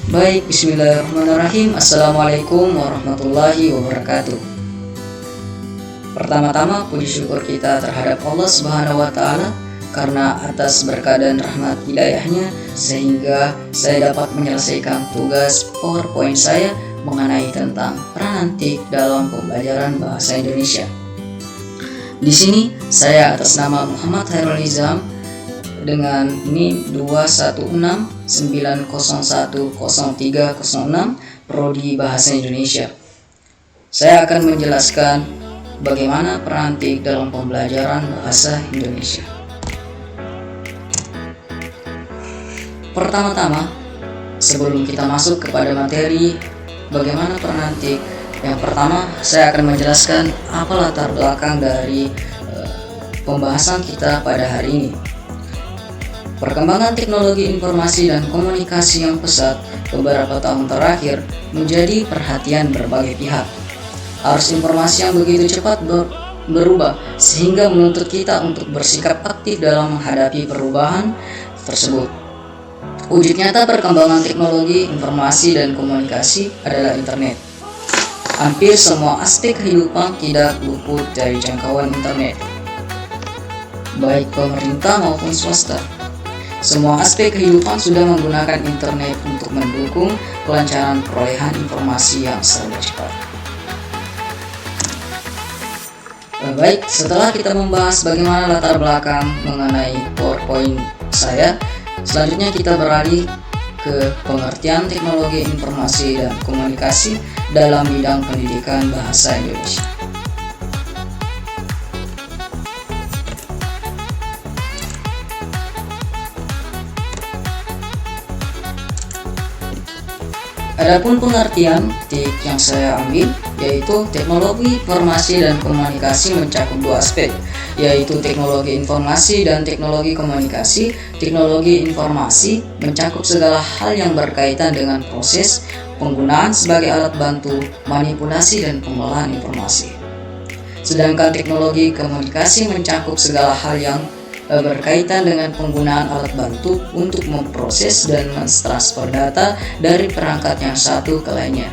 Baik, bismillahirrahmanirrahim. Assalamualaikum warahmatullahi wabarakatuh. Pertama-tama puji syukur kita terhadap Allah Subhanahu wa Ta'ala karena atas berkah dan rahmat hidayahnya sehingga saya dapat menyelesaikan tugas PowerPoint saya mengenai tentang peran antik dalam pembelajaran bahasa Indonesia. Di sini saya atas nama Muhammad Hairul Nizam dengan NIM 21690103006 Prodi Bahasa Indonesia. Saya akan menjelaskan bagaimana peran antik dalam pembelajaran bahasa Indonesia. Pertama-tama, sebelum kita masuk kepada materi bagaimana peran antik, yang pertama saya akan menjelaskan apa latar belakang dari pembahasan kita pada hari ini. Perkembangan teknologi informasi dan komunikasi yang pesat beberapa tahun terakhir menjadi perhatian berbagai pihak. Arus informasi yang begitu cepat berubah sehingga menuntut kita untuk bersikap aktif dalam menghadapi perubahan tersebut. Wujud nyata perkembangan teknologi informasi dan komunikasi adalah internet. Hampir semua aspek kehidupan tidak luput dari jangkauan internet, baik pemerintah maupun swasta. Semua aspek kehidupan sudah menggunakan internet untuk mendukung kelancaran perolehan informasi yang serba cepat. Baik, setelah kita membahas bagaimana latar belakang mengenai PowerPoint saya, selanjutnya kita beralih ke pengertian teknologi informasi dan komunikasi dalam bidang pendidikan bahasa Indonesia. Adapun pengertian TIK yang saya ambil yaitu teknologi informasi dan komunikasi mencakup dua aspek, yaitu teknologi informasi dan teknologi komunikasi. Teknologi informasi mencakup segala hal yang berkaitan dengan proses penggunaan sebagai alat bantu, manipulasi dan pengolahan informasi. Sedangkan teknologi komunikasi mencakup segala hal yang berkaitan dengan penggunaan alat bantu untuk memproses dan mentransfer data dari perangkat yang satu ke lainnya.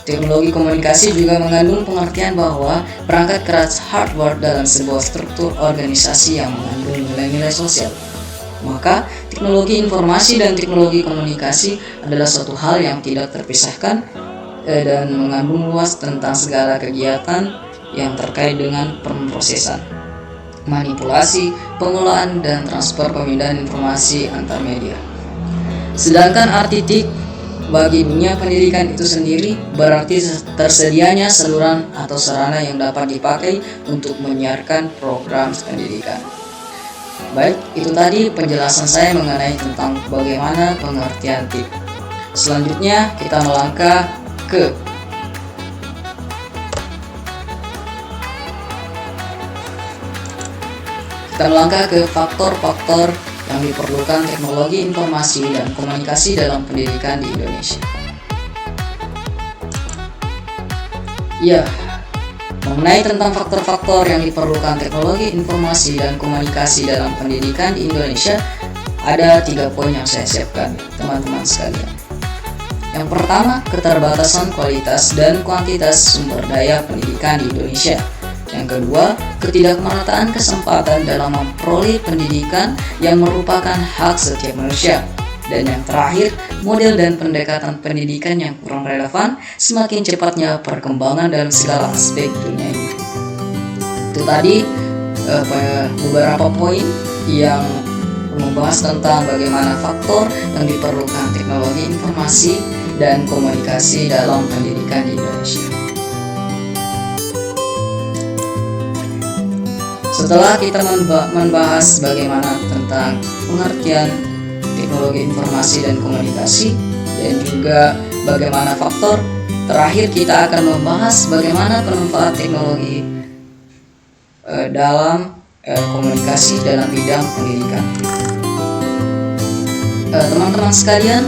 Teknologi komunikasi juga mengandung pengertian bahwa perangkat keras hardware dalam sebuah struktur organisasi yang mengandung nilai-nilai sosial. Maka, teknologi informasi dan teknologi komunikasi adalah suatu hal yang tidak terpisahkan dan mengandung luas tentang segala kegiatan yang terkait dengan pemrosesan, manipulasi, pengolahan, dan transfer pemindahan informasi antar media. Sedangkan arti TIK bagi dunia pendidikan itu sendiri berarti tersedianya saluran atau sarana yang dapat dipakai untuk menyiarkan program pendidikan. Baik, itu tadi penjelasan saya mengenai tentang bagaimana pengertian TIK. Selanjutnya kita melangkah ke faktor-faktor yang diperlukan teknologi informasi dan komunikasi dalam pendidikan di Indonesia. Ya, mengenai tentang faktor-faktor yang diperlukan teknologi informasi dan komunikasi dalam pendidikan di Indonesia, ada 3 poin yang saya siapkan, teman-teman sekalian. Yang pertama, keterbatasan kualitas dan kuantitas sumber daya pendidikan di Indonesia. Yang kedua, ketidakmerataan kesempatan dalam memperoleh pendidikan yang merupakan hak setiap manusia. Dan yang terakhir, model dan pendekatan pendidikan yang kurang relevan semakin cepatnya perkembangan dalam segala aspek dunia ini. Itu tadi beberapa poin yang membahas tentang bagaimana faktor yang diperlukan teknologi informasi dan komunikasi dalam pendidikan di Indonesia. Setelah kita membahas bagaimana tentang pengertian teknologi informasi dan komunikasi dan juga bagaimana faktor, terakhir kita akan membahas bagaimana pemanfaatan teknologi dalam komunikasi dalam bidang pendidikan. Teman-teman sekalian,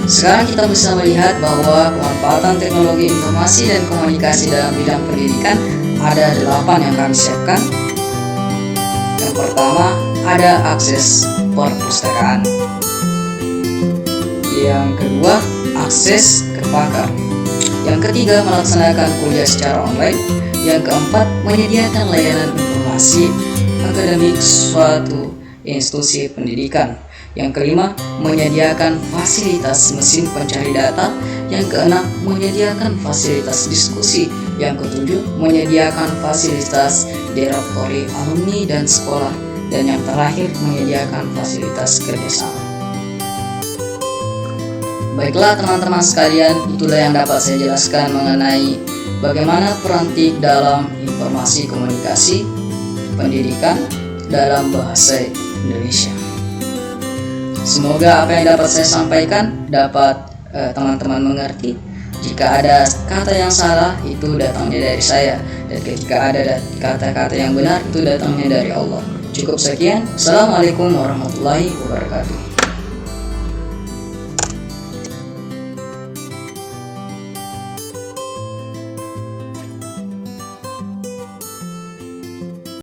sekarang kita bisa melihat bahwa pemanfaatan teknologi informasi dan komunikasi dalam bidang pendidikan ada 8 yang kami siapkan. Yang pertama, ada akses perpustakaan. Yang kedua, akses ke pakar. Yang ketiga, melaksanakan kuliah secara online. Yang keempat, menyediakan layanan informasi akademik suatu institusi pendidikan. Yang kelima, menyediakan fasilitas mesin pencari data. Yang keenam, menyediakan fasilitas diskusi. Yang ketujuh, menyediakan fasilitas direktori alumni dan sekolah. Dan yang terakhir, menyediakan fasilitas kerjasama. Baiklah teman-teman sekalian, itulah yang dapat saya jelaskan mengenai bagaimana peran TIK dalam informasi komunikasi pendidikan dalam bahasa Indonesia. Semoga apa yang dapat saya sampaikan dapat teman-teman mengerti. Jika ada kata yang salah, itu datangnya dari saya, dan ketika ada kata-kata yang benar, itu datangnya dari Allah. Cukup sekian. Assalamualaikum warahmatullahi wabarakatuh.